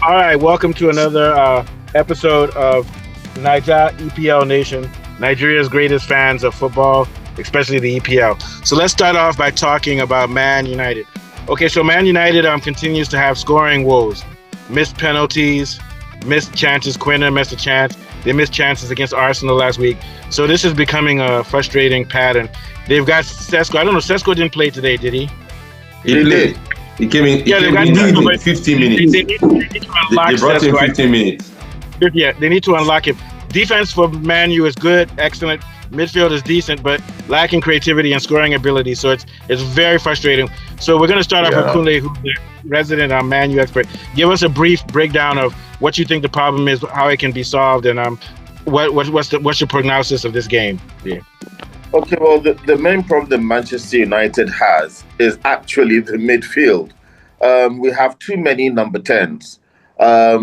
All right, welcome to another episode of Niger EPL Nation, Nigeria's greatest fans of football, especially the EPL. So let's start off by talking about Man United. Okay, so Man United continues to have scoring woes, missed penalties, missed chances. Quina missed a chance. They missed chances against Arsenal last week. So this is becoming a frustrating pattern. They've got Sesko. I don't know. Sesko didn't play today, did he? He played. He came in. Yeah, He came in 15 minutes. They need to unlock They brought him 15 minutes. Yeah, they need to unlock him. Defense for Man U is good, excellent. Midfield is decent, but lacking creativity and scoring ability. So it's very frustrating. So we're going to start off with Kunle, who's the resident Man U expert. Give us a brief breakdown of what you think the problem is, how it can be solved, and what's your prognosis of this game? Yeah. Okay, well, the main problem Manchester United has is actually the midfield. We have too many number 10s.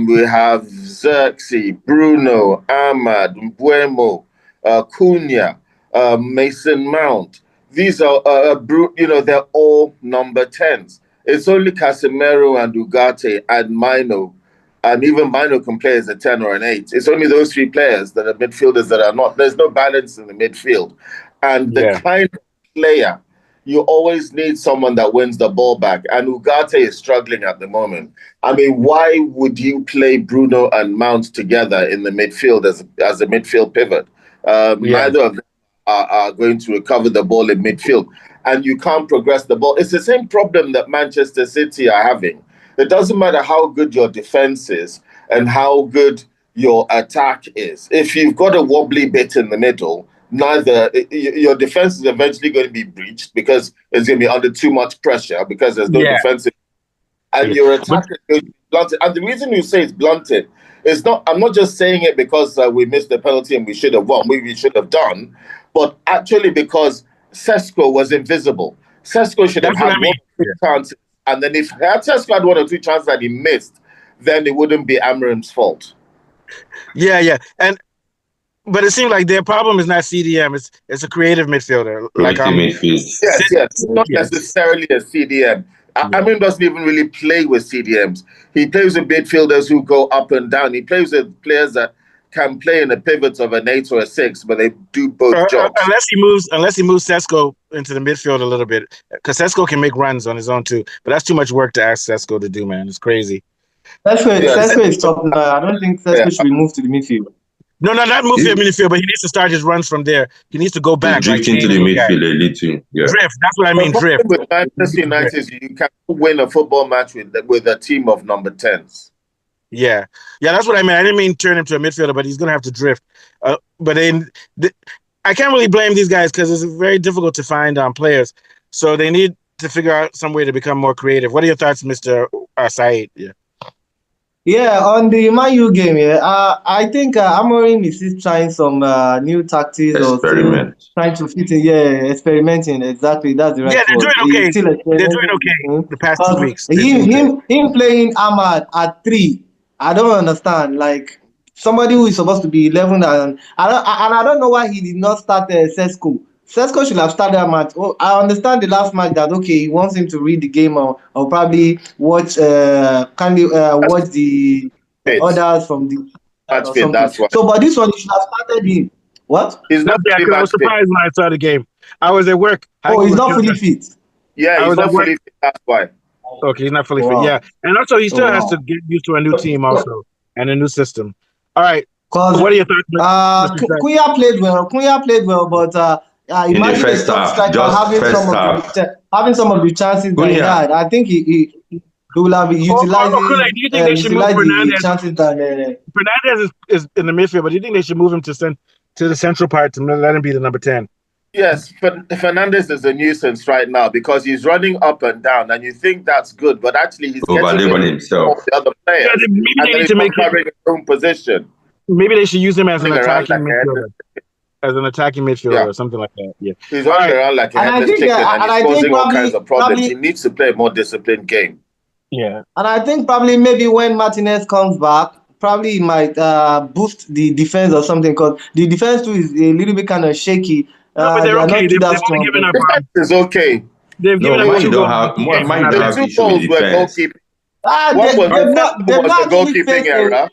We have Xerxes, Bruno, Ahmad, Mbuemo, Cunha, Mason Mount. These are, they're all number 10s. It's only Casemiro and Ugarte and Mino, and even Mino can play as a 10 or an 8. It's only those three players that are midfielders that are not. There's no balance in the midfield. And the kind of player, you always need someone that wins the ball back. And Ugarte is struggling at the moment. I mean, why would you play Bruno and Mount together in the midfield as a midfield pivot? Neither of them are going to recover the ball in midfield. And you can't progress the ball. It's the same problem that Manchester City are having. It doesn't matter how good your defense is and how good your attack is. If you've got a wobbly bit in the middle, your defense is eventually going to be breached because it's going to be under too much pressure because there's no defensive, and your attack is going to be blunted. And the reason you say it's blunted is not. I'm not just saying it because we missed the penalty and we should have won. We should have done, but actually because Sesko was invisible. Sesko should have had 1 or 2 chances, and then if Sesko had 1 or 2 chances that he missed, then it wouldn't be Amarim's fault. But it seems like their problem is not CDM. It's a creative midfielder. Yes. Not necessarily a CDM. Amarim doesn't even really play with CDMs. He plays with midfielders who go up and down. He plays with players that can play in the pivots of an 8 or a 6, but they do both jobs. Unless he moves Sesko into the midfield a little bit, because Sesko can make runs on his own too. But that's too much work to ask Sesko to do, man. It's crazy. Sesko is top now. I don't think Sesko should be moved to the midfield. No, not move to the midfield, but he needs to start his runs from there. He needs to go back. Drift into the midfield a little. Yeah. Drift, that's what I mean, drift. With Manchester United, you can't win a football match with a team of number 10s. Yeah, that's what I meant. I didn't mean turn him to a midfielder, but he's going to have to drift. But then I can't really blame these guys because it's very difficult to find players. So they need to figure out some way to become more creative. What are your thoughts, Mr. Said? Yeah, on the Man U game, I think Amorim is trying some new tactics trying to fit in. Yeah, experimenting. Exactly, that's the right word. They're doing okay the past 2 weeks. Him playing Ahmad at 3, I don't understand. Like somebody who is supposed to be 11, and I don't know why he did not start Sesko. Sesko should have started that match. Oh, I understand the last match that he wants him to read the game or probably watch watch the others from the that's why. So, but this one he should have started him. What? He's not. I was surprised when I saw the game. I was at work. He's not fully fit. Yeah, he's not fully fit. That's why. Okay, he's not fully fit. Yeah, and also he still has to get used to a new team also and a new system. All right. What are your thoughts? Cunha played well, but. In the first half, having some of the chances that he had, I think he will have utilized do you think they should move Fernandes? Fernandes is in the midfield, but do you think they should move him to the central part to let him be the number 10? Yes, Fernandes is a nuisance right now because he's running up and down, and you think that's good, but actually he's getting on himself. The other players. Maybe they need to make him his own position. Maybe they should use him as an attacking midfielder. As an attacking midfielder or something like that. Yeah. He's running around like a headless chicken and he's causing all kinds of problems. He needs to play a more disciplined game. Yeah. And I think probably maybe when Martinez comes back, probably he might boost the defense or something because the defense too is a little bit kind of shaky. But they're okay. They've only given up. It's okay. They've given up. Mine don't have issues with defense. What was They've not the actually goalkeeping faced era?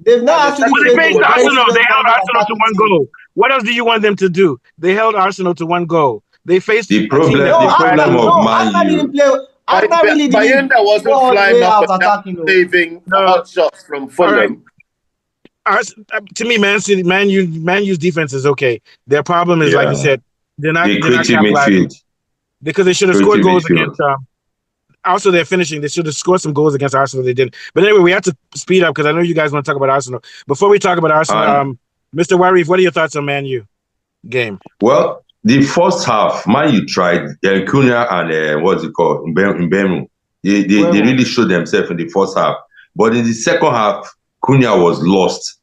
They've not actually Well, they faced faced a very Arsenal. They held serious Arsenal to one goal. What else do you want them to do? They held Arsenal to one goal. They faced The a team problem, that the problem of Man Arsenal U. didn't play. Arsenal really didn't Bayenda wasn't go all the flying way up out and down, attacking. saving hot shots from Fulham. To me, Man U's defense is okay. Their problem is, like you said, they're not creative capitalizing midfield. because they should have scored Creative goals midfield. against. Also, they're finishing. They should have scored some goals against Arsenal. They didn't. But anyway, we have to speed up because I know you guys want to talk about Arsenal. Before we talk about Arsenal, Mr. Warif, what are your thoughts on Man U game? Well, the first half, Man U tried. Cunha and what's it called? Mbemu. They really showed themselves in the first half. But in the second half, Cunha was lost.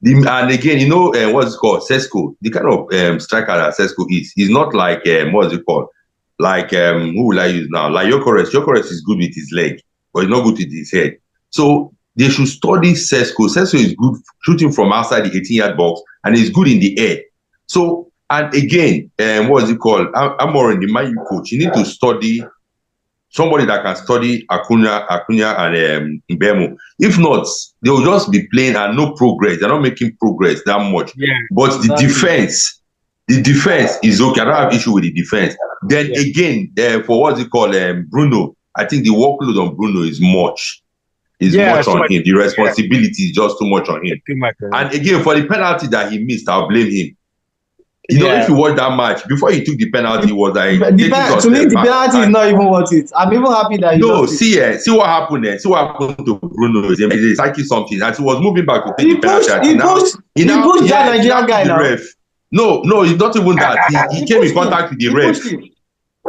And again, you know, what's it called? Sesko. The kind of striker that Sesko is. He's not like, what's it called? Like, who will I use now? Like Gyökeres. Gyökeres is good with his leg, but he's not good with his head. So they should study Sesko. Sesko is good shooting from outside the 18-yard box, and he's good in the air. So, and again, what is it called? Amorim, the Man U coach, you need to study somebody that can study Acuna and Mbemu. If not, they will just be playing and no progress. They're not making progress that much. Yeah, but the defense is okay. I don't have issue with the defense. Then again, for what's it called, Bruno, I think the workload on Bruno is much. Much on him. The responsibility is just too much on him. And again, for the penalty that he missed, I'll blame him. You know, if you watch that match, before he took the penalty, it was like... To me, the penalty is not even worth it. I'm even happy that he lost it. See what happened there. See what happened to Bruno. He's psychic something. As he was moving back to take the penalty, he pushed that Nigerian guy now. Ref. No, it's not even that. He came in contact with the ref.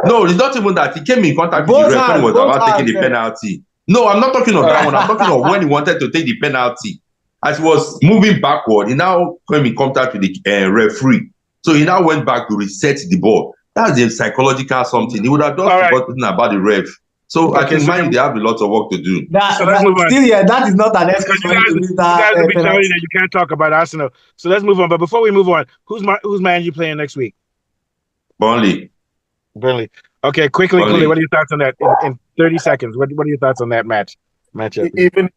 No, it's not even that. He came in contact with the ref when he was about taking the penalty. No, I'm not talking of that one. I'm talking of when he wanted to take the penalty. As he was moving backward, he now came in contact with the referee. So he now went back to reset the ball. That's a psychological something. He would have just forgotten about the ref. So I think they have a lot of work to do. That is not an excuse for you to miss that. You guys will be telling that you can't talk about Arsenal. So let's move on. But before we move on, who's Man U playing next week? Burnley. Okay, quickly, what are your thoughts on that? In 30 seconds, what are your thoughts on that matchup? Even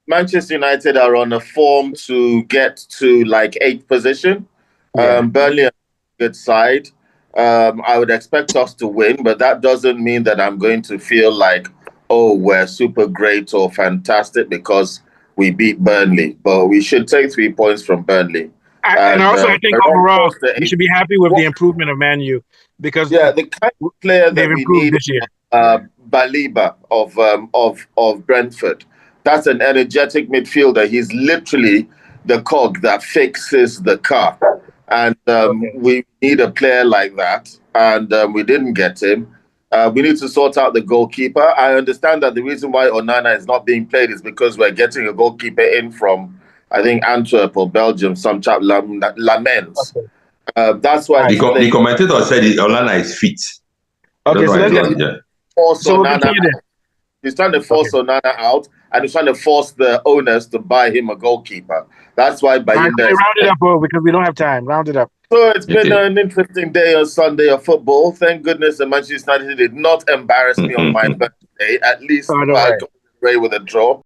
Manchester United are on a form to get to like 8th position. Burnley are a good side. I would expect us to win, but that doesn't mean that I'm going to feel like, oh, we're super great or fantastic because we beat Burnley. But we should take 3 points from Burnley. And also, I think overall, we should be happy with the improvement of Man U because the kind of player that we need this year. Baliba of Brentford. That's an energetic midfielder. He's literally the cog that fixes the car. And we need a player like that. And we didn't get him. We need to sort out the goalkeeper. I understand that the reason why Onana is not being played is because we're getting a goalkeeper in from, I think, Antwerp or Belgium, some chap, Lamens. Okay. That's why the commentator said Onana is fit. Okay, he's trying to force Onana out, and he's trying to force the owners to buy him a goalkeeper. That's why Bayinda... Round it up, bro, because we don't have time. Round it up. So it's been an interesting day on Sunday of football. Thank goodness that Manchester United did not embarrass me on my birthday. At least I got away with a draw.